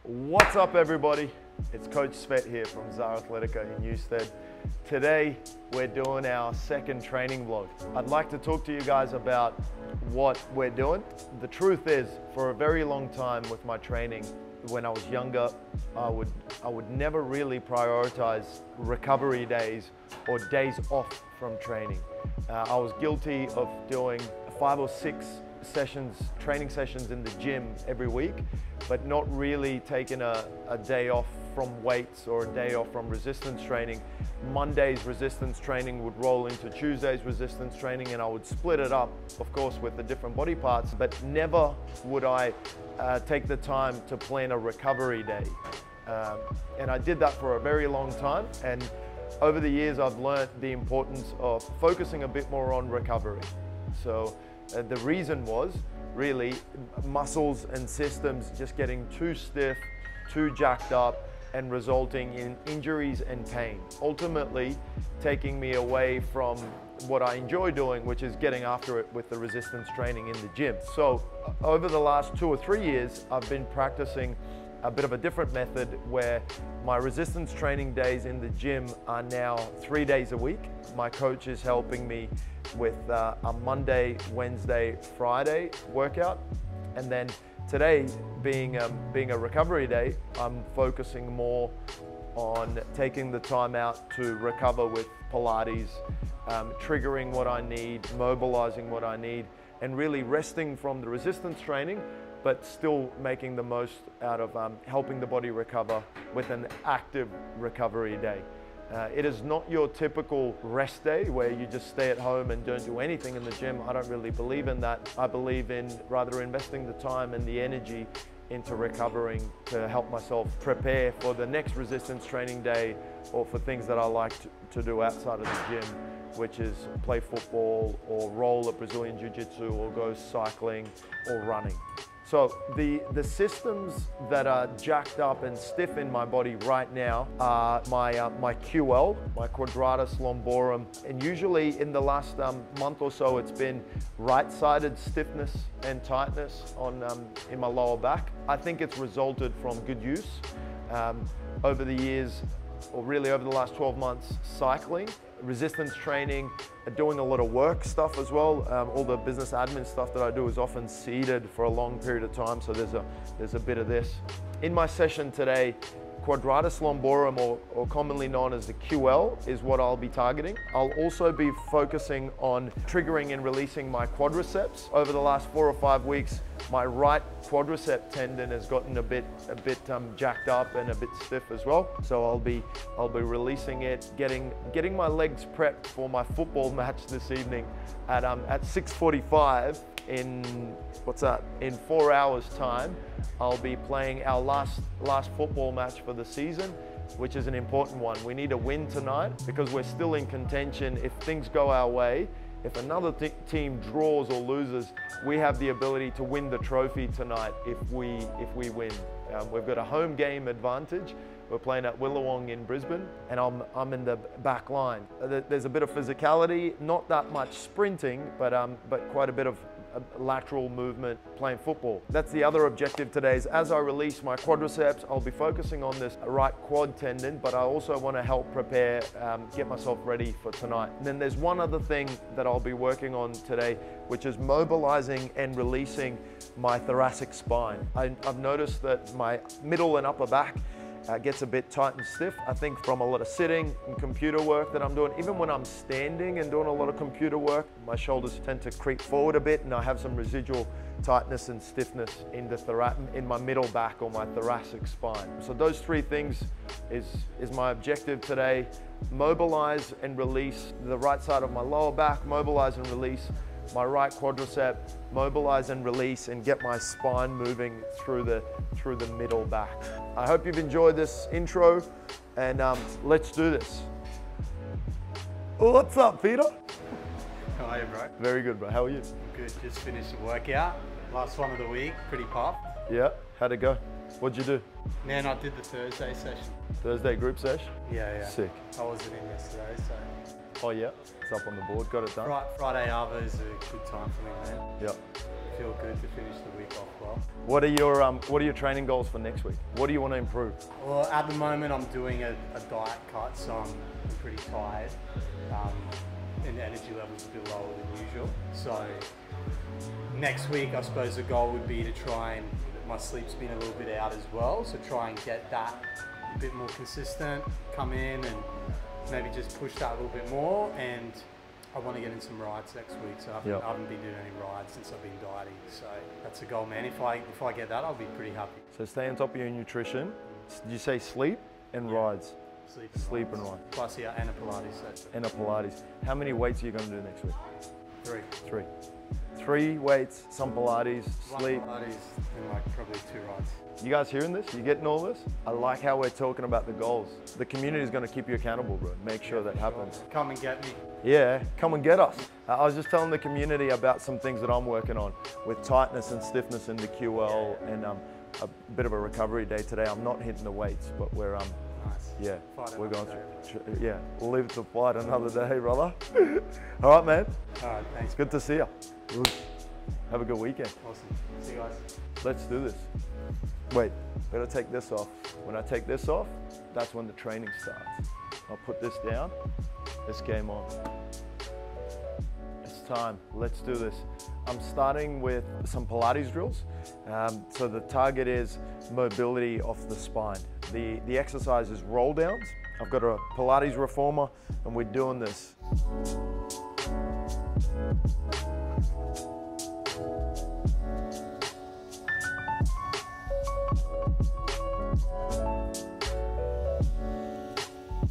What's up, everybody? It's Coach Svet here from ZAR Athletica in Newstead. Today we're doing our second training vlog. I'd like to talk to you guys about what we're doing. The truth is, for a very long time with my training, when I was younger, I would never really prioritize recovery days or days off from training. I was guilty of doing 5 or 6 training sessions in the gym every week, but not really taking a day off from weights or a day off from resistance training. Monday's resistance training would roll into Tuesday's resistance training, and I would split it up, of course, with the different body parts, but never would I take the time to plan a recovery day. And I did that for a very long time, and over the years I've learned the importance of focusing a bit more on recovery. So the reason was really muscles and systems just getting too stiff, too jacked up, and resulting in injuries and pain, ultimately taking me away from what I enjoy doing, which is getting after it with the resistance training in the gym. So over the last 2 or 3 years, I've been practicing a bit of a different method where my resistance training days in the gym are now 3 days a week. My coach is helping me with a Monday, Wednesday, Friday workout, and then today being a recovery day, I'm focusing more on taking the time out to recover with Pilates, triggering what I need, mobilizing what I need, and really resting from the resistance training, but still making the most out of helping the body recover with an active recovery day. It is not your typical rest day where you just stay at home and don't do anything in the gym. I don't really believe in that. I believe in rather investing the time and the energy into recovering to help myself prepare for the next resistance training day, or for things that I like to do outside of the gym, which is play football or roll at Brazilian Jiu-Jitsu or go cycling or running. So the systems that are jacked up and stiff in my body right now are my QL, my quadratus lumborum, and usually in the last month or so it's been right-sided stiffness and tightness in my lower back. I think it's resulted from good use over the years, or really over the last 12 months, cycling, resistance training, doing a lot of work stuff as well. All the business admin stuff that I do is often seated for a long period of time, so there's a bit of this. In my session today, quadratus lumborum, or commonly known as the QL, is what I'll be targeting. I'll also be focusing on triggering and releasing my quadriceps. Over the last 4 or 5 weeks, my right quadricep tendon has gotten a bit jacked up and a bit stiff as well. So I'll be releasing it, getting my legs prepped for my football match this evening at 6:45. In 4 hours time, I'll be playing our last football match for the season, which is an important one. We need a win tonight because we're still in contention. If things go our way, if another team draws or loses, we have the ability to win the trophy tonight if we win. We've got a home game advantage. We're playing at Willawong in Brisbane, and I'm in the back line. There's a bit of physicality, not that much sprinting, but quite a bit of lateral movement playing football. That's the other objective today. Is as I release my quadriceps, I'll be focusing on this right quad tendon, but I also want to help prepare, get myself ready for tonight. And then there's one other thing that I'll be working on today, which is mobilizing and releasing my thoracic spine. I've noticed that my middle and upper back gets a bit tight and stiff, I think, from a lot of sitting and computer work that I'm doing. Even when I'm standing and doing a lot of computer work, my shoulders tend to creep forward a bit, and I have some residual tightness and stiffness in my middle back or my thoracic spine. So those 3 things is my objective today. Mobilize and release the right side of my lower back, mobilize and release my right quadricep, mobilize and release, and get my spine moving through the middle back. I hope you've enjoyed this intro, and let's do this. What's up, Peter? How are you, bro? Very good, bro. How are you? Good. Just finished the workout. Last one of the week. Pretty pumped. Yeah. How'd it go? What'd you do? Man, I did the Thursday session. Thursday group sesh? Yeah. Sick. I wasn't in yesterday, so. Oh yeah, it's up on the board. Got it done. Friday Arvo is a good time for me, man. Yeah. feel good to finish the week off well. What are your training goals for next week? What do you want to improve? Well, at the moment I'm doing a diet cut, so I'm pretty tired. And the energy level's a bit lower than usual. So next week, I suppose the goal would be to try and, my sleep's been a little bit out as well, so try and get that a bit more consistent, come in and maybe just push that a little bit more. And I want to get in some rides next week, so I haven't been doing any rides since I've been dieting. So that's a goal, man. If I get that, I'll be pretty happy. So stay on top of your nutrition. Did you say sleep and rides? Sleep and rides. Plus, yeah, and a Pilates session. And a Pilates. How many weights are you going to do next week? 3. 3 weights, some Pilates, sleep. One Pilates and like probably 2 rides. You guys hearing this? You getting all this? I like how we're talking about the goals. The community is going to keep you accountable, bro. Make sure that happens. Come and get me. Yeah, come and get us. I was just telling the community about some things that I'm working on with tightness and stiffness in the QL and a bit of a recovery day today. I'm not hitting the weights, but we're Nice. we're going through. Yeah, we'll leave it to fight another day, brother. All right, man. All right, thanks. It's good to see you. Have a good weekend. Awesome. See you guys. Let's do this. Wait, better take this off. When I take this off, that's when the training starts. I'll put this down. It's game on. It's time. Let's do this. I'm starting with some Pilates drills. So the target is mobility of the spine. The exercise is roll downs. I've got a Pilates reformer and we're doing this.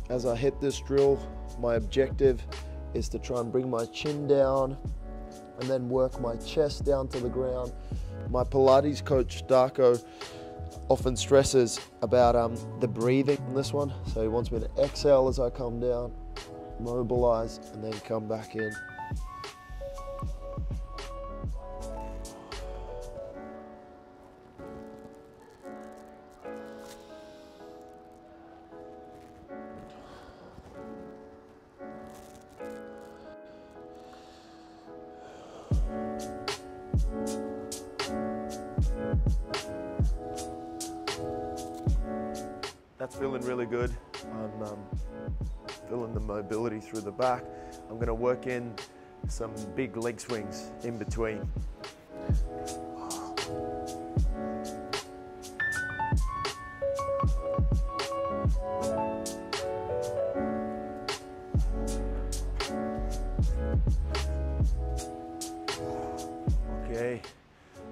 As I hit this drill, my objective is to try and bring my chin down and then work my chest down to the ground. My Pilates coach, Darko, often stresses about the breathing in this one. So he wants me to exhale as I come down, mobilize, and then come back in. That's feeling really good. I'm feeling the mobility through the back. I'm going to work in some big leg swings in between. Okay,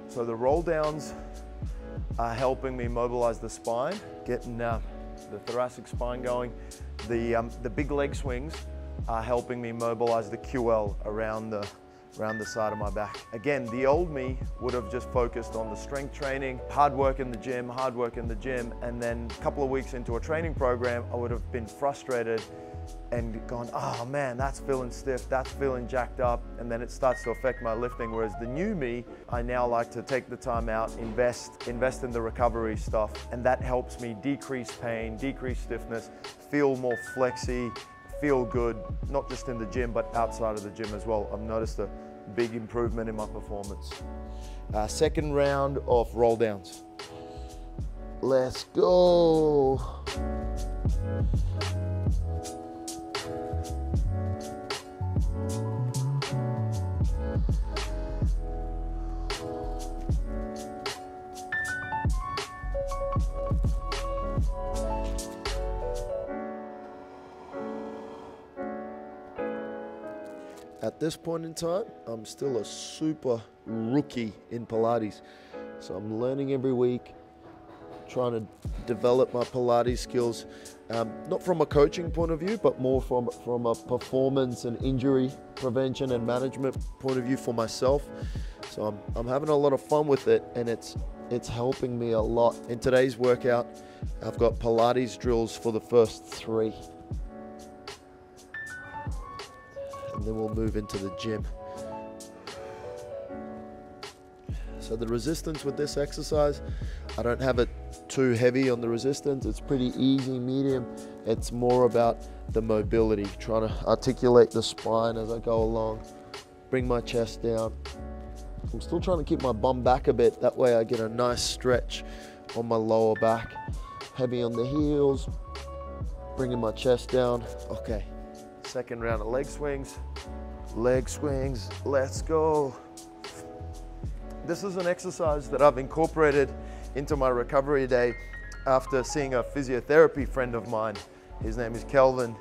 so the roll downs are helping me mobilize the spine, getting the thoracic spine going. The big leg swings are helping me mobilize the QL around the side of my back. Again, the old me would have just focused on the strength training, hard work in the gym, and then a couple of weeks into a training program, I would have been frustrated and gone, oh man, that's feeling stiff, that's feeling jacked up, and then it starts to affect my lifting. Whereas the new me, I now like to take the time out, invest in the recovery stuff, and that helps me decrease pain, decrease stiffness, feel more flexy, feel good, not just in the gym, but outside of the gym as well. I've noticed a big improvement in my performance. Second round of roll downs. Let's go. At this point in time, I'm still a super rookie in Pilates. So I'm learning every week, trying to develop my Pilates skills, not from a coaching point of view, but more from a performance and injury prevention and management point of view for myself. So I'm having a lot of fun with it, and it's helping me a lot. In today's workout, I've got Pilates drills for the first 3. And then we'll move into the gym. So the resistance with this exercise, I don't have it too heavy on the resistance. It's pretty easy, medium. It's more about the mobility, trying to articulate the spine as I go along, bring my chest down, I'm still trying to keep my bum back a bit. That way I get a nice stretch on my lower back. Heavy on the heels, bringing my chest down. Okay, second round of leg swings. Leg swings, let's go. This is an exercise that I've incorporated into my recovery day after seeing a physiotherapy friend of mine. His name is Kelvin.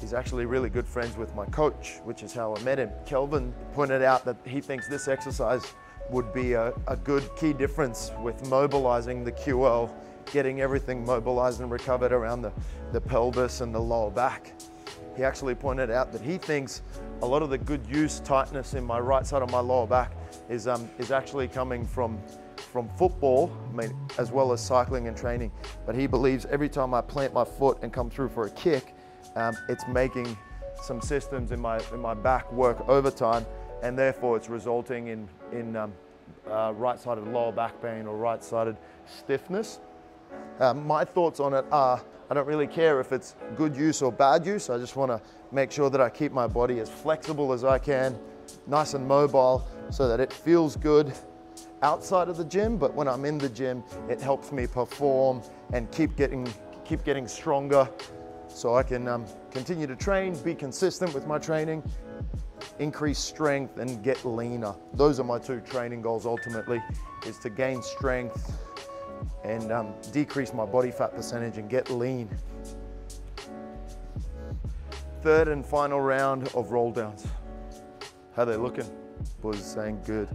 He's actually really good friends with my coach, which is how I met him. Kelvin pointed out that he thinks this exercise would be a good key difference with mobilizing the QL, getting everything mobilized and recovered around the pelvis and the lower back. He actually pointed out that he thinks a lot of the good use tightness in my right side of my lower back is actually coming from football, as well as cycling and training. But he believes every time I plant my foot and come through for a kick, it's making some systems in my back work overtime, and therefore it's resulting in right-sided lower back pain or right-sided stiffness. My thoughts on it are, I don't really care if it's good use or bad use. I just want to make sure that I keep my body as flexible as I can, nice and mobile, so that it feels good outside of the gym, but when I'm in the gym, it helps me perform and keep getting stronger, so I can continue to train, be consistent with my training, increase strength, and get leaner. Those are my two training goals ultimately, is to gain strength and decrease my body fat percentage and get lean. Third and final round of roll downs. How they looking? Boys are saying good.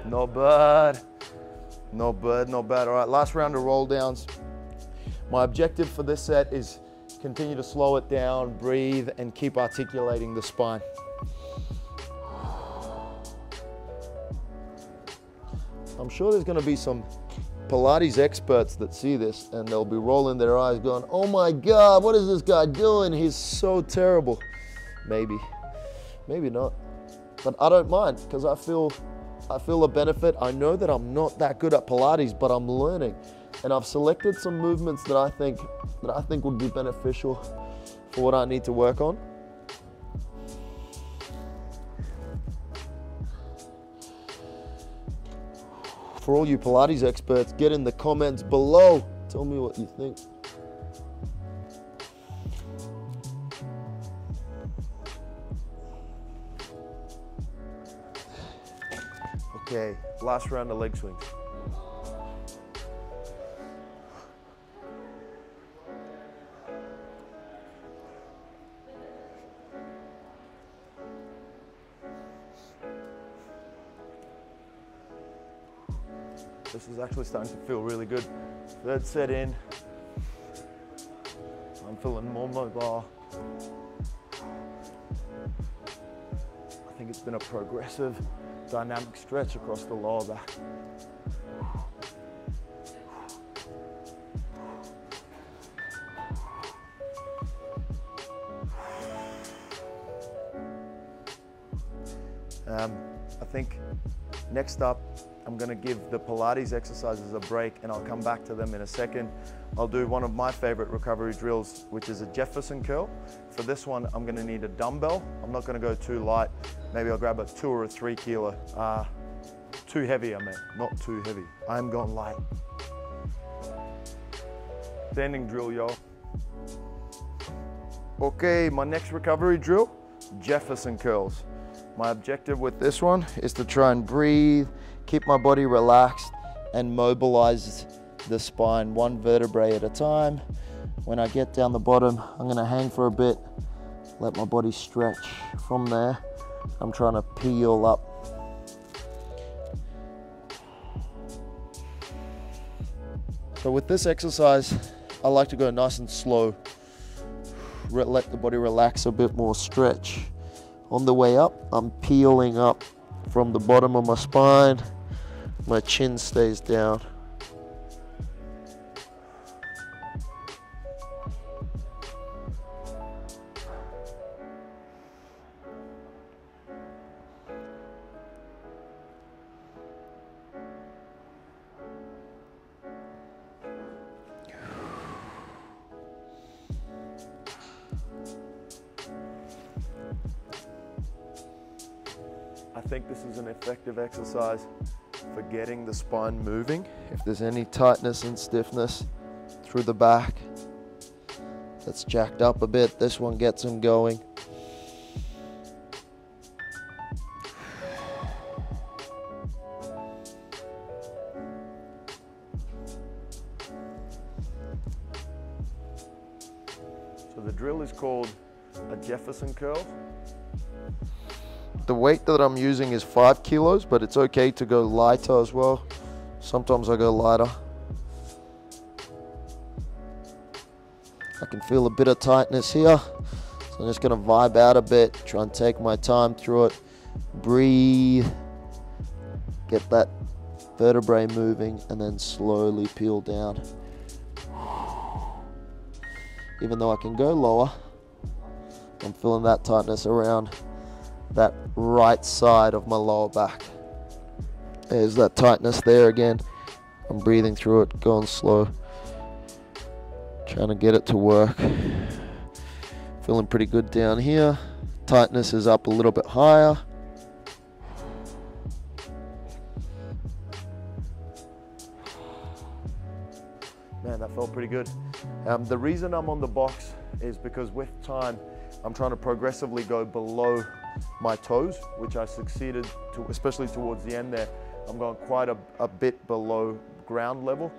Not bad. Not bad, not bad. All right, last round of roll downs. My objective for this set is continue to slow it down, breathe, and keep articulating the spine. I'm sure there's gonna be some Pilates experts that see this and they'll be rolling their eyes going, oh my God, what is this guy doing? He's so terrible. Maybe, maybe not. But I don't mind, because I feel a benefit. I know that I'm not that good at Pilates, but I'm learning. And I've selected some movements that I think would be beneficial for what I need to work on. For all you Pilates experts, get in the comments below. Tell me what you think. Okay, last round of leg swings. This is actually starting to feel really good. Third set in. I'm feeling more mobile. I think it's been a progressive, dynamic stretch across the lower back. I think next up, I'm going to give the Pilates exercises a break, and I'll come back to them in a second. I'll do one of my favorite recovery drills, which is a Jefferson Curl. For this one, I'm going to need a dumbbell. I'm not going to go too light. Maybe I'll grab a 2 or a 3 kilo. Too heavy, I meant, not too heavy. I'm going light. Standing drill, y'all. Okay, my next recovery drill, Jefferson curls. My objective with this one is to try and breathe, keep my body relaxed, and mobilize the spine one vertebrae at a time. When I get down the bottom, I'm gonna hang for a bit, let my body stretch. From there, I'm trying to peel up. So with this exercise, I like to go nice and slow. Let the body relax a bit more, stretch. On the way up, I'm peeling up from the bottom of my spine. My chin stays down. I I think this is an effective exercise for getting the spine moving. If there's any tightness and stiffness through the back that's jacked up a bit, this one gets them going. So the drill is called a Jefferson Curl. The weight that I'm using is 5 kilos, but it's okay to go lighter as well. Sometimes I go lighter. I can feel a bit of tightness here, so I'm just gonna vibe out a bit, try and take my time through it, breathe, get that vertebrae moving, and then slowly peel down. Even though I can go lower, I'm feeling that tightness around that right side of my lower back. There's that tightness there again. I'm breathing through it, going slow, trying to get it to work. Feeling pretty good down here. Tightness is up a little bit higher. Man, that felt pretty good. The reason I'm on the box is because with time, I'm trying to progressively go below my toes, which I succeeded to, especially towards the end there. I'm going quite a bit below ground level.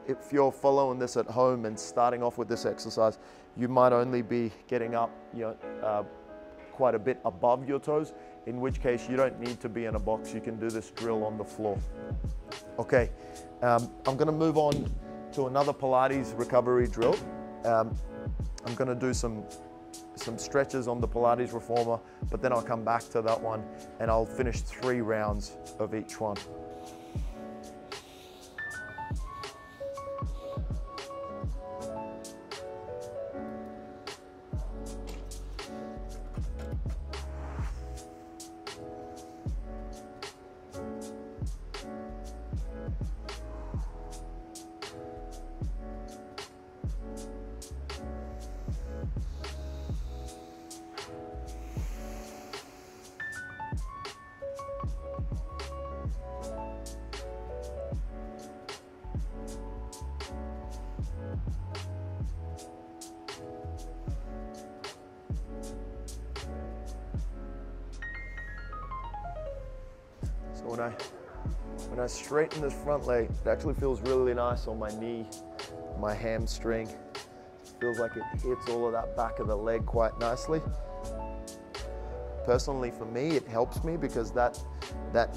If you're following this at home and starting off with this exercise, you might only be getting up, quite a bit above your toes, in which case you don't need to be in a box. You can do this drill on the floor. Okay, I'm gonna move on to another Pilates recovery drill. I'm gonna do some stretches on the Pilates reformer, but then I'll come back to that one and I'll finish 3 rounds of each one. So when I straighten this front leg, it actually feels really nice on my knee, my hamstring. It feels like it hits all of that back of the leg quite nicely. Personally, for me, it helps me because that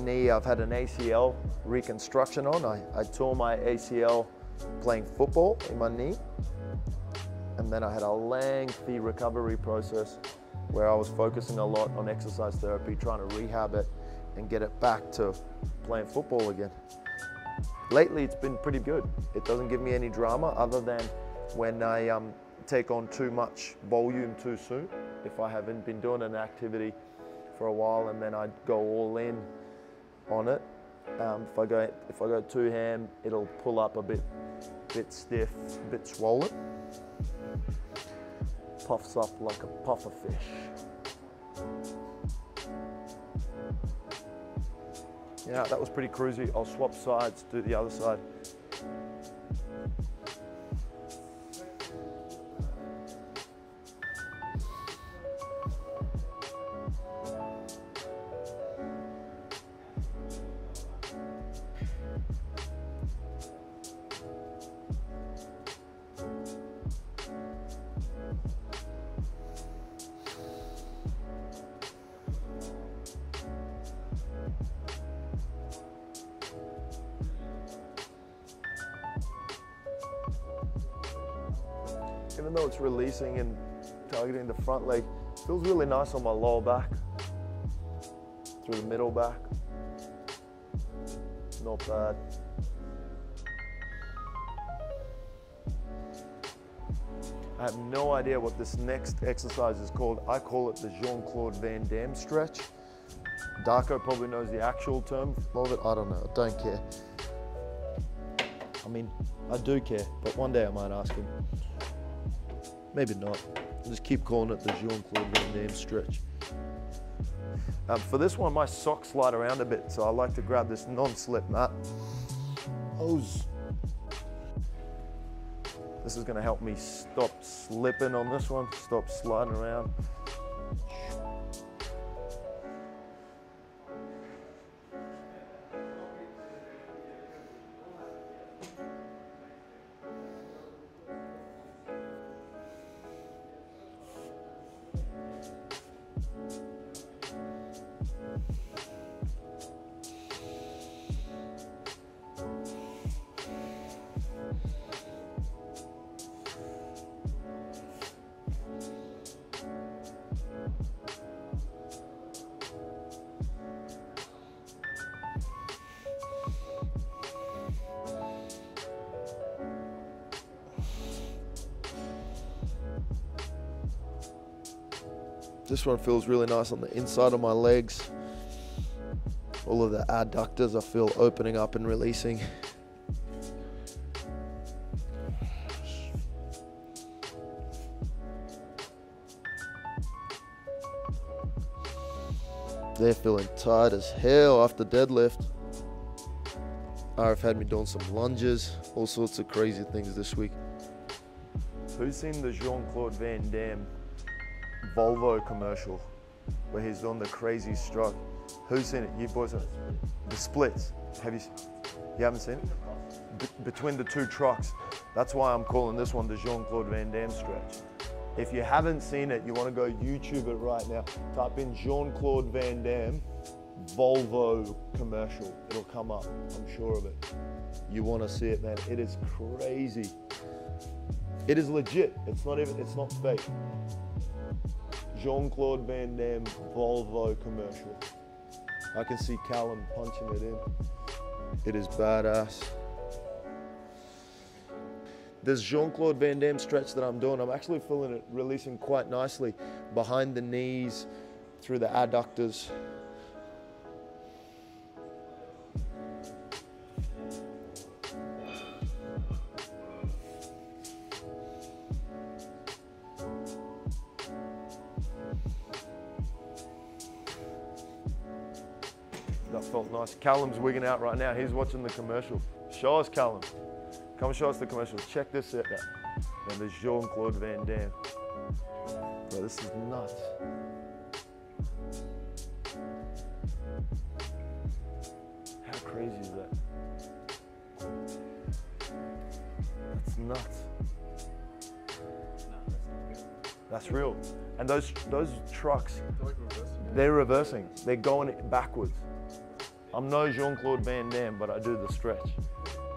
knee, I've had an ACL reconstruction on. I tore my ACL playing football in my knee. And then I had a lengthy recovery process where I was focusing a lot on exercise therapy, trying to rehab it and get it back to playing football again. Lately, it's been pretty good. It doesn't give me any drama other than when I take on too much volume too soon. If I haven't been doing an activity for a while and then I go all in on it. If I go too ham, it'll pull up a bit stiff, a bit swollen. Puffs up like a puffer fish. Yeah, that was pretty cruisy. I'll swap sides, do the other side. Even though it's releasing and targeting the front leg, it feels really nice on my lower back, through the middle back. Not bad. I have no idea what this next exercise is called. I call it the Jean-Claude Van Damme stretch. Darko probably knows the actual term of it. I don't know, I don't care. I mean, I do care, but one day I might ask him. Maybe not. I'll just keep calling it the Jean-Claude Van Damme stretch. For this one, my socks slide around a bit, so I like to grab this non-slip mat. This is gonna help me stop slipping on this one, stop sliding around. This one feels really nice on the inside of my legs. All of the adductors I feel opening up and releasing. They're feeling tight as hell after deadlift. RF had me doing some lunges, all sorts of crazy things this week. Who's seen the Jean-Claude Van Damme Volvo commercial where he's doing the crazy stroke? Who's seen it? You boys have the splits. You haven't seen it? Between the two trucks. That's why I'm calling this one the Jean-Claude Van Damme stretch. If you haven't seen it, you want to go YouTube it right now. Type in Jean-Claude Van Damme Volvo commercial. It'll come up, I'm sure of it. You want to see it, man. It is crazy. It is legit. It's not fake. Jean-Claude Van Damme Volvo commercial. I can see Callum punching it in. It is badass. This Jean-Claude Van Damme stretch that I'm doing, I'm actually feeling it releasing quite nicely behind the knees, through the adductors. That felt nice. Callum's wigging out right now. He's watching the commercial. Show us, Callum. Come show us the commercial. Check this out. And there's Jean-Claude Van Damme. Bro, this is nuts. How crazy is that? That's nuts. That's real. And those trucks, they're reversing. They're going backwards. I'm no Jean-Claude Van Damme, but I do the stretch,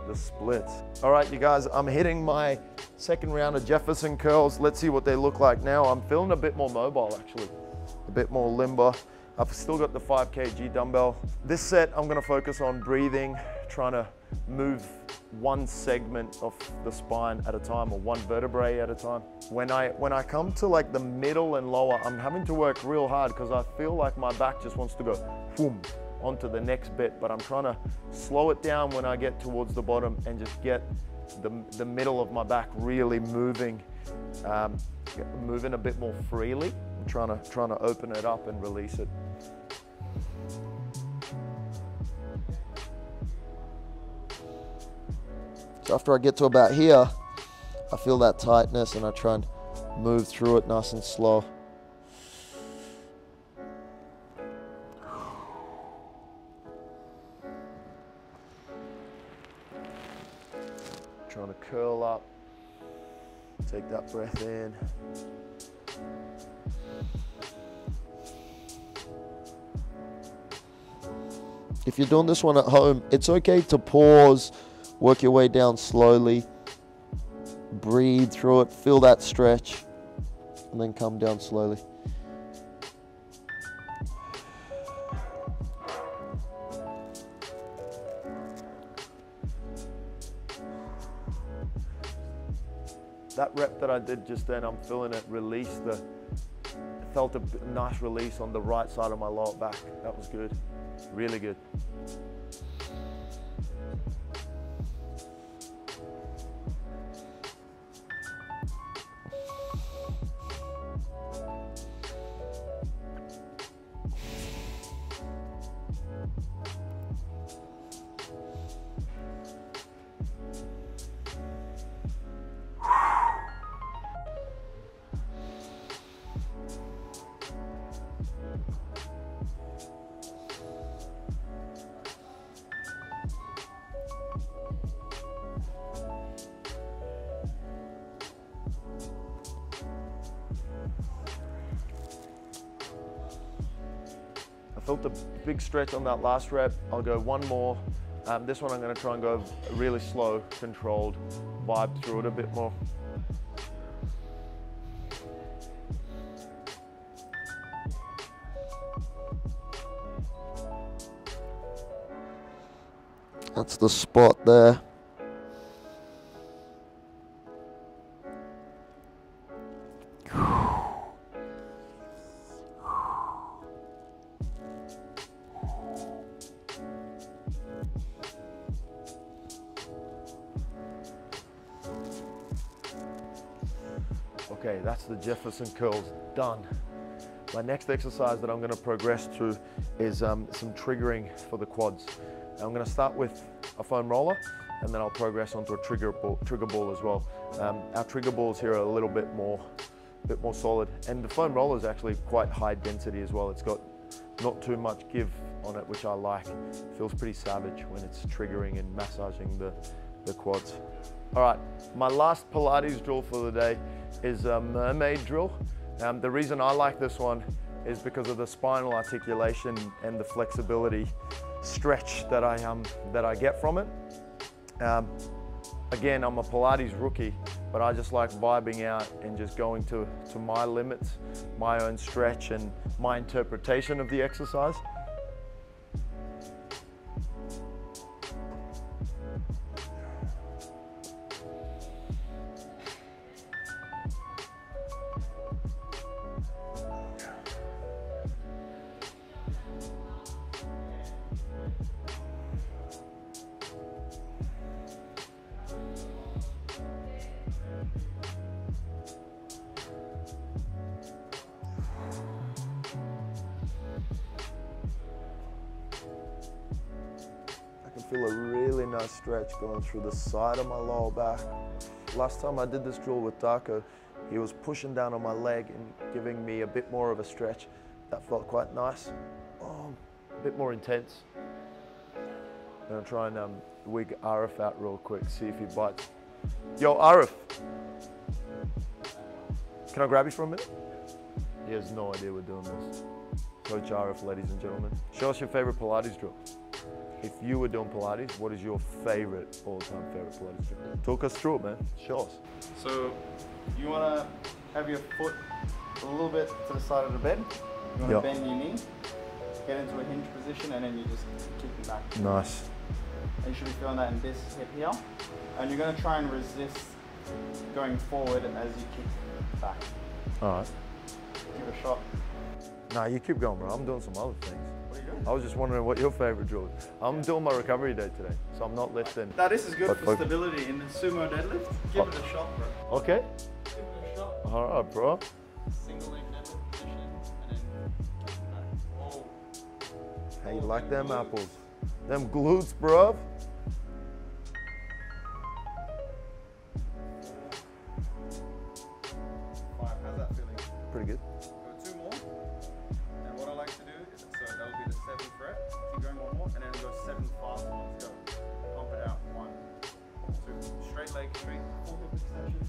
the splits. All right, you guys, I'm hitting my second round of Jefferson curls. Let's see what they look like now. I'm feeling a bit more mobile, actually, a bit more limber. I've still got the 5 kg dumbbell. This set, I'm gonna focus on breathing, trying to move one segment of the spine at a time, or one vertebrae at a time. When I come to like the middle and lower, I'm having to work real hard because I feel like my back just wants to go boom onto the next bit, but I'm trying to slow it down when I get towards the bottom and just get the middle of my back really moving, moving a bit more freely. I'm trying to open it up and release it. So after I get to about here, I feel that tightness and I try and move through it nice and slow. Trying to curl up, take that breath in. If you're doing this one at home, it's okay to pause, work your way down slowly, breathe through it, feel that stretch, and then come down slowly. That rep that I did just then, I'm feeling it release felt a nice release on the right side of my lower back. That was good, really good. felt the big stretch on that last rep. I'll go one more. This one I'm going to try and go really slow, controlled, vibe through it a bit more. That's the spot there. Okay, that's the Jefferson curls done. My next exercise that I'm going to progress through is some triggering for the quads. I'm going to start with a foam roller, and then I'll progress onto a trigger ball as well. Our trigger balls here are a little bit more solid, and the foam roller is actually quite high density as well. It's got not too much give on it, which I like. It feels pretty savage when it's triggering and massaging the quads. All right, my last Pilates drill for the day is a Mermaid drill. The reason I like this one is because of the spinal articulation and the flexibility stretch that I get from it. Again, I'm a Pilates rookie, but I just like vibing out and just going to my limits, my own stretch and my interpretation of the exercise. Feel a really nice stretch going through the side of my lower back. Last time I did this drill with Darko, he was pushing down on my leg and giving me a bit more of a stretch. That felt quite nice. A bit more intense. I'm gonna try and wig Arif out real quick, see if he bites. Yo, Arif, can I grab you for a minute? He has no idea we're doing this. Coach Arif, ladies and gentlemen. Show us your favorite Pilates drill. If you were doing Pilates, what is your favorite, all-time favorite Pilates drill? Talk us through it, man. Show us. So you want to have your foot a little bit to the side of the bed. You want to bend your knee, get into a hinge position, and then you just kick it back. Nice. And you should be feeling that in this hip here. And you're going to try and resist going forward as you kick back. All right. Give it a shot. Nah, you keep going, bro. I'm doing some other things. What are you doing? I was just wondering what your favorite drill is. I'm doing my recovery day today, so I'm not lifting. Now this is good for stability in the sumo deadlift. Give it a shot, bro. Okay. Give it a shot. All right, bro. Single leg deadlift position, and then kick it back. Oh. Hey, you like them apples? Them glutes, bro. How's that feeling? Pretty good. Go 2 more. And what I like to do is, so that'll be the 7th rep. Keep going 1 more, and then go 7 fast ones. Go. Pump it out. 1, 2. Straight leg, straight. 4 hip extension.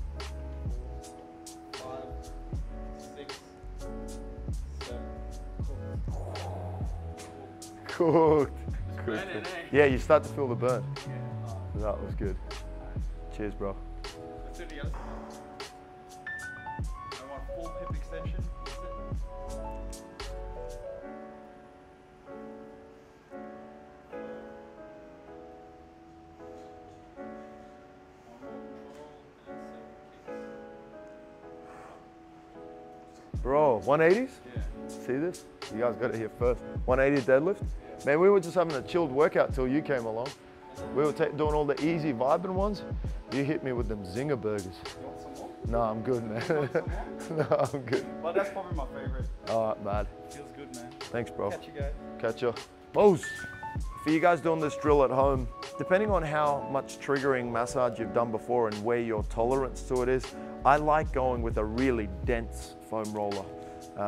4, 5, 6, 7. Cooked. Burning, eh? Yeah, you start to feel the burn. Yeah. That was good. Cheers, bro. Let's do the other side. I want full hip extension. That's it. Bro, 180s? Yeah. See this? You guys got it here first. 180 deadlift? Man, we were just having a chilled workout till you came along. We were doing all the easy vibing ones. You hit me with them zinger burgers. You want some more? No, I'm good, man. No, I'm good. Well, that's probably my favorite. All right, man. Feels good, man. Thanks, bro. Catch you guys. Catch ya. Moose. For you guys doing this drill at home, depending on how much triggering massage you've done before and where your tolerance to it is, I like going with a really dense foam roller.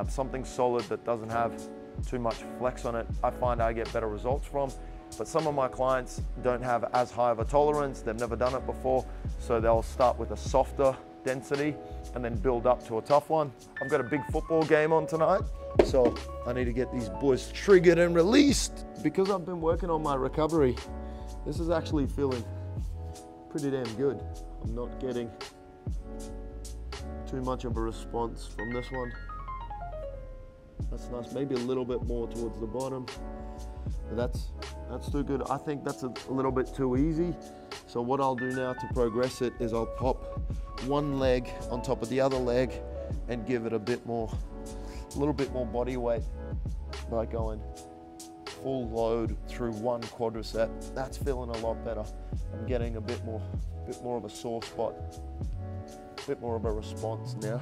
Something solid that doesn't have too much flex on it, I find I get better results from. But some of my clients don't have as high of a tolerance, they've never done it before, so they'll start with a softer density and then build up to a tough one. I've got a big football game on tonight, So I need to get these boys triggered and released. Because I've been working on my recovery, this is actually feeling pretty damn good. I'm not getting too much of a response from this one. That's nice, maybe a little bit more towards the bottom. But that's too good. I think that's a little bit too easy. So what I'll do now to progress it is I'll pop one leg on top of the other leg and give it a little bit more body weight by going full load through one quadricep. That's feeling a lot better. I'm getting a bit more of a sore spot, a bit more of a response now.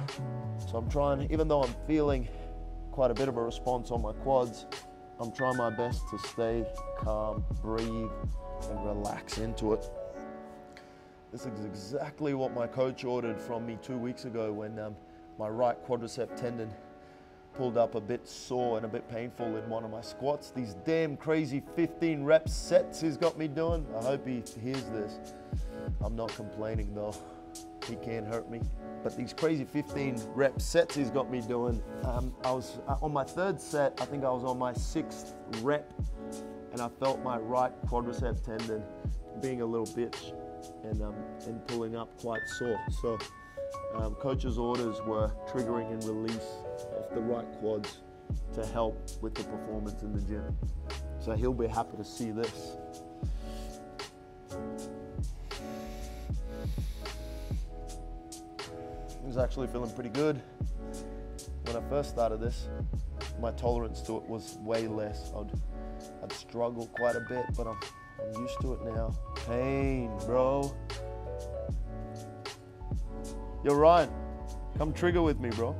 So I'm trying, even though I'm feeling quite a bit of a response on my quads, I'm trying my best to stay calm, breathe, and relax into it. This is exactly what my coach ordered from me 2 weeks ago when my right quadricep tendon pulled up a bit sore and a bit painful in one of my squats. These damn crazy 15 rep sets he's got me doing. I hope he hears this. I'm not complaining though. He can't hurt me. But these crazy 15 rep sets he's got me doing, I was on my third set, I think I was on my 6th rep, and I felt my right quadricep tendon being a little bitch and pulling up quite sore. So coach's orders were triggering and release of the right quads to help with the performance in the gym. So he'll be happy to see this. It was actually feeling pretty good. When I first started this, my tolerance to it was way less. I'd struggle quite a bit, but I'm used to it now. Pain, bro. Yo, Ryan, come trigger with me, bro.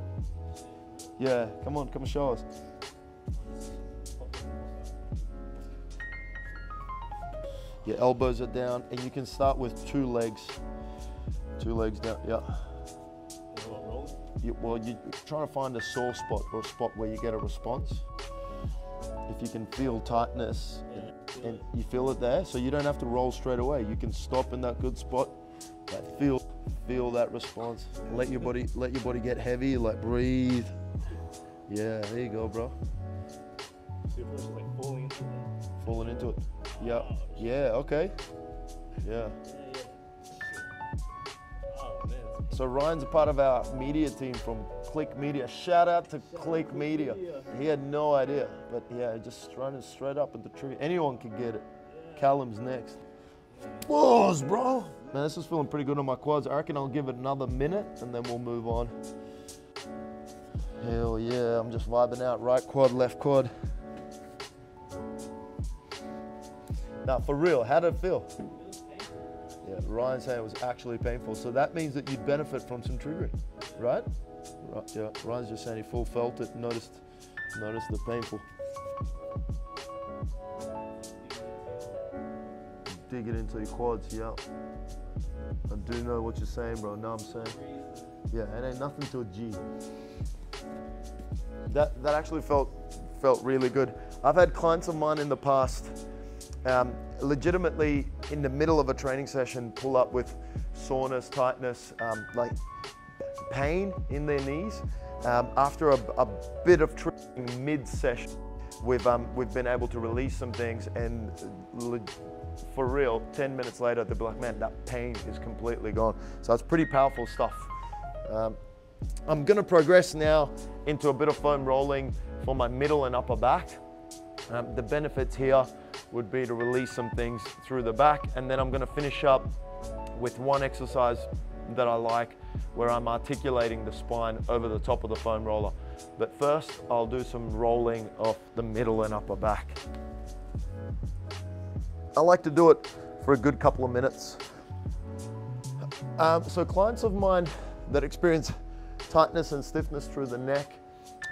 Yeah, come show us. Your elbows are down, and you can start with 2 legs. 2 legs down, yeah. Well, you're trying to find a sore spot or a spot where you get a response. If you can feel tightness and you feel it there, so you don't have to roll straight away. You can stop in that good spot, like feel that response. Let your body get heavy, like breathe. Yeah, there you go, bro. So your first is like falling into it. Falling into it. Yeah. Yeah. Okay. Yeah. So Ryan's a part of our media team from Klick Media. Shout out to Klick Media. He had no idea, but yeah, just running straight up at the trigger. Anyone can get it. Callum's next. Balls, bro. Man, this is feeling pretty good on my quads. I reckon I'll give it another minute and then we'll move on. Hell yeah, I'm just vibing out. Right quad, left quad. Now, for real, how did it feel? Yeah, Ryan's saying it was actually painful. So that means that you'd benefit from some triggering, right? Right, yeah. Ryan's just saying he full felt it, noticed the painful. Dig it into your quads, yeah. I do know what you're saying, bro. Know what I'm saying? Yeah, it ain't nothing to a G. That actually felt really good. I've had clients of mine in the past legitimately in the middle of a training session pull up with soreness, tightness, like pain in their knees. After a bit of triggering mid-session, we've been able to release some things, and for real, 10 minutes later, they'll be like, man, that pain is completely gone. So it's pretty powerful stuff. I'm gonna progress now into a bit of foam rolling for my middle and upper back. The benefits here would be to release some things through the back, and then I'm gonna finish up with one exercise that I like where I'm articulating the spine over the top of the foam roller. But first, I'll do some rolling of the middle and upper back. I like to do it for a good couple of minutes. So clients of mine that experience tightness and stiffness through the neck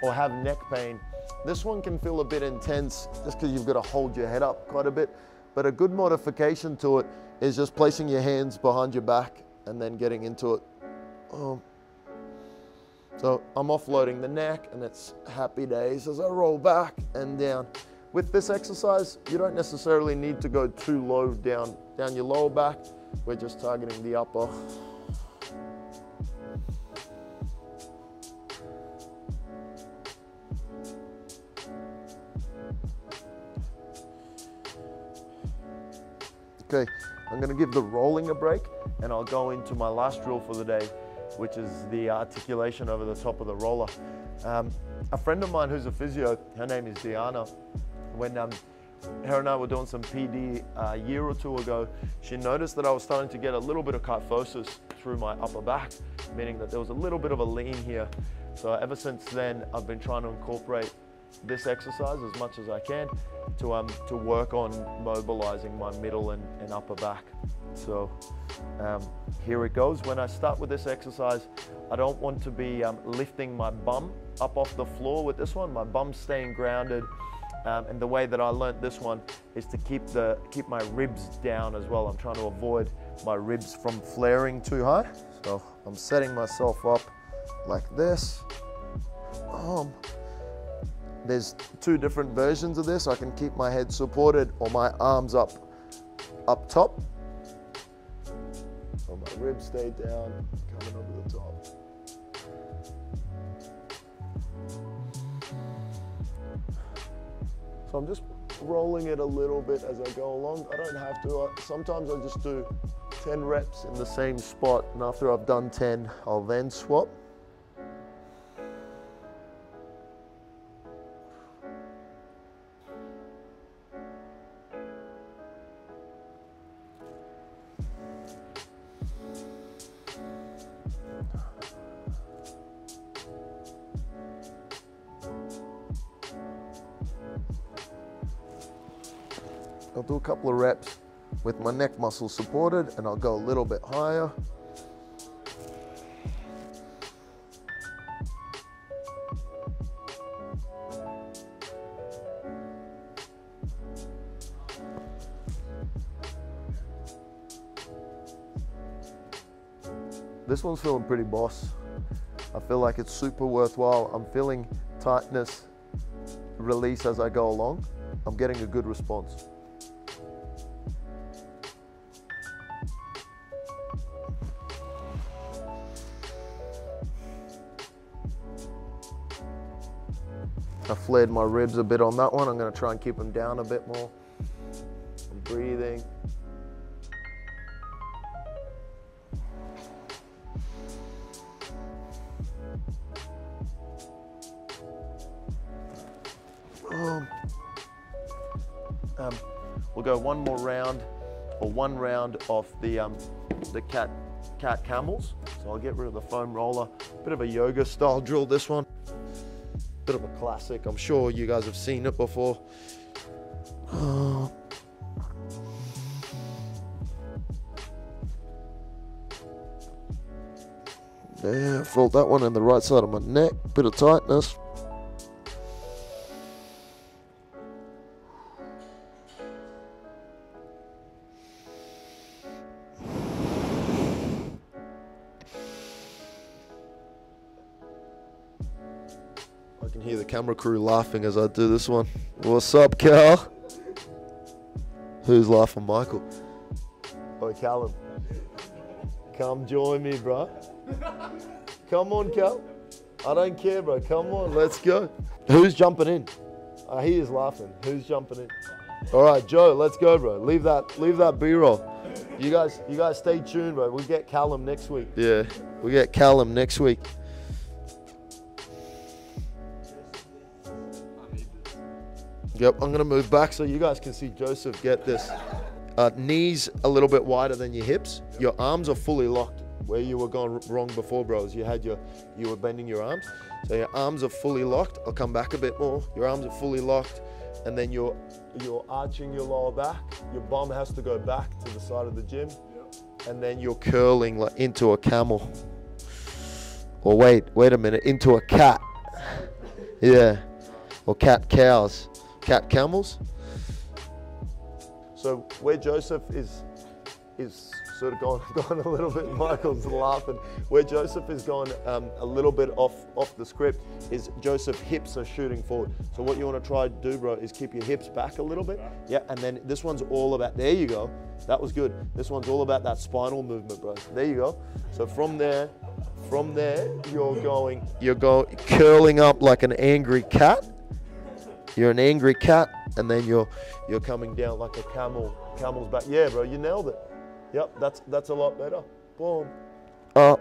or have neck pain, this one can feel a bit intense just because you've got to hold your head up quite a bit. But a good modification to it is just placing your hands behind your back and then getting into it. So I'm offloading the neck, and it's happy days as I roll back and down. With this exercise, you don't necessarily need to go too low down your lower back. We're just targeting the upper. Okay, I'm gonna give the rolling a break and I'll go into my last drill for the day, which is the articulation over the top of the roller. A friend of mine who's a physio, her name is Diana, when her and I were doing some PD a year or two ago, she noticed that I was starting to get a little bit of kyphosis through my upper back, meaning that there was a little bit of a lean here. So ever since then, I've been trying to incorporate this exercise as much as I can to work on mobilizing my middle and upper back. So here it goes. When I start with this exercise, I don't want to be lifting my bum up off the floor with this one. My bum's staying grounded. And the way that I learnt this one is to keep my ribs down as well. I'm trying to avoid my ribs from flaring too high. So I'm setting myself up like this. There's two different versions of this. I can keep my head supported or my arms up top. So my ribs stay down, coming over the top. So I'm just rolling it a little bit as I go along. I don't have to. Sometimes I just do 10 reps in the same spot, and after I've done 10, I'll then swap. I'll do a couple of reps with my neck muscles supported, and I'll go a little bit higher. This one's feeling pretty boss. I feel like it's super worthwhile. I'm feeling tightness release as I go along. I'm getting a good response. I flared my ribs a bit on that one. I'm going to try and keep them down a bit more. I'm breathing. We'll go one more round, or one round of the cat camels. So I'll get rid of the foam roller. Bit of a yoga style drill, this one. Bit of a classic. I'm sure you guys have seen it before. There, felt that one in the right side of my neck. Bit of tightness. I can hear the camera crew laughing as I do this one. What's up, Cal? Who's laughing, Michael? Oh, Callum. Come join me, bro. Come on, Cal. I don't care, bro. Come on, let's go. Who's jumping in? He is laughing. Who's jumping in? All right, Joe, let's go, bro. Leave that B-roll. You guys stay tuned, bro. We get Callum next week. Yeah, we get Callum next week. Yep, I'm gonna move back so you guys can see Joseph get this. Knees a little bit wider than your hips. Your arms are fully locked. Where you were going wrong before, bros, you were bending your arms. So your arms are fully locked. I'll come back a bit more. Your arms are fully locked, and then you're arching your lower back. Your bum has to go back to the side of the gym, and then you're curling like into a camel. Or wait a minute, into a cat. Yeah, or cat cows. Cat camels. So where Joseph is sort of gone a little bit, Michael's laughing. Where Joseph is gone a little bit off the script is Joseph's hips are shooting forward. So what you want to try to do, bro, is keep your hips back a little bit. Yeah, and then this one's all about, there you go. That was good. This one's all about that spinal movement, bro. There you go. So from there, you're going curling up like an angry cat. You're an angry cat, and then you're coming down like a camel Camel's back. Yeah, bro, you nailed it. Yep, that's a lot better. Boom. I got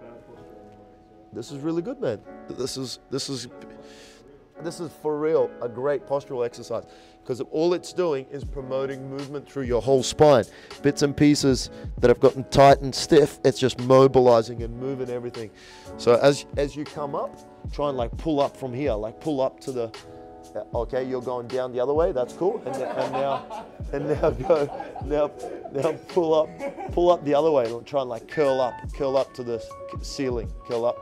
bad posture anyway. This is really good, man. This is for real a great postural exercise, because all it's doing is promoting movement through your whole spine. Bits and pieces that have gotten tight and stiff, it's just mobilizing and moving everything. So as you come up, try and like pull up from here, like pull up to the, okay, you're going down the other way, that's cool. And now pull up the other way, and try and like curl up to the ceiling, curl up.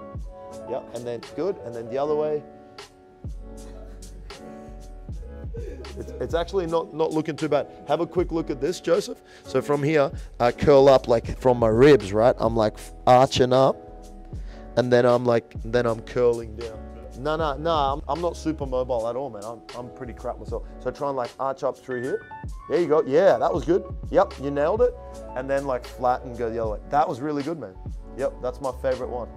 Yeah, and then good, and then the other way. It's actually not looking too bad. Have a quick look at this, Joseph. So from here, I curl up like from my ribs, right? I'm like arching up, and then I'm curling down. No, I'm not super mobile at all, man. I'm pretty crap myself. So try and like arch up through here. There you go. Yeah, that was good. Yep, you nailed it. And then like flat and go the other way. That was really good, man. Yep, that's my favorite one.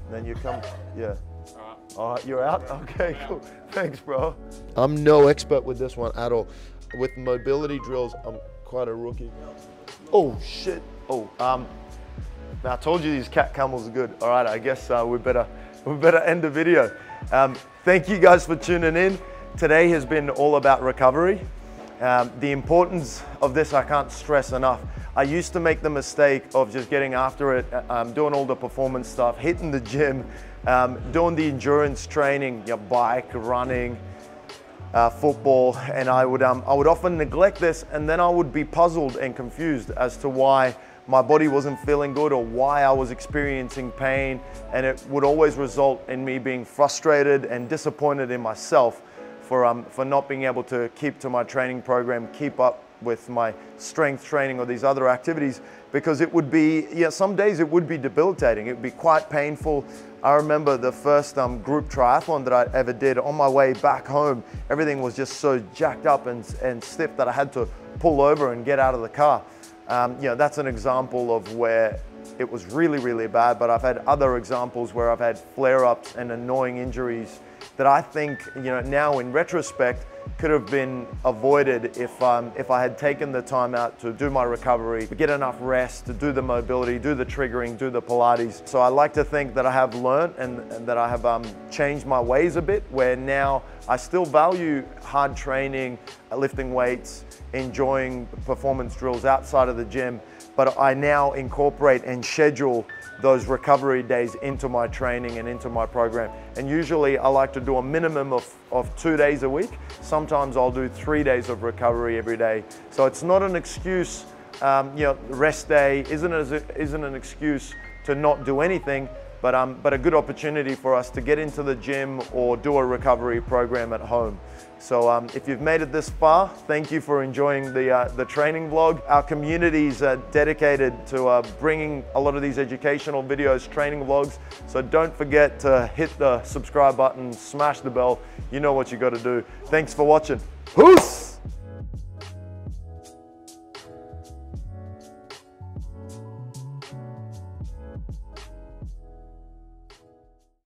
And then you come, yeah. All right, you're out? Okay, cool. Thanks, bro. I'm no expert with this one at all. With mobility drills, I'm quite a rookie. Oh, shit. Oh, now I told you these cat camels are good. All right, I guess we better end the video. Thank you guys for tuning in. Today has been all about recovery. The importance of this I can't stress enough. I used to make the mistake of just getting after it, doing all the performance stuff, hitting the gym, doing the endurance training, bike, running, football, and I would often neglect this, and then I would be puzzled and confused as to why my body wasn't feeling good or why I was experiencing pain, and it would always result in me being frustrated and disappointed in myself for not being able to keep to my training program, keep up with my strength training or these other activities, because it would be, some days it would be debilitating. It would be quite painful. I remember the first group triathlon that I ever did. On my way back home, everything was just so jacked up and stiff that I had to pull over and get out of the car. That's an example of where it was really, really bad, but I've had other examples where I've had flare-ups and annoying injuries that I think, now in retrospect, could have been avoided if I had taken the time out to do my recovery, to get enough rest, to do the mobility, do the triggering, do the Pilates. So I like to think that I have learned and that I have changed my ways a bit, where now I still value hard training, lifting weights, enjoying performance drills outside of the gym, but I now incorporate and schedule those recovery days into my training and into my program. And usually I like to do a minimum of 2 days a week. Sometimes I'll do 3 days of recovery every day. So it's not an excuse, rest day isn't an excuse to not do anything, but a good opportunity for us to get into the gym or do a recovery program at home. So if you've made it this far, thank you for enjoying the training vlog. Our communities are dedicated to bringing a lot of these educational videos, training vlogs. So don't forget to hit the subscribe button, smash the bell. You know what you got to do. Thanks for watching. Peace!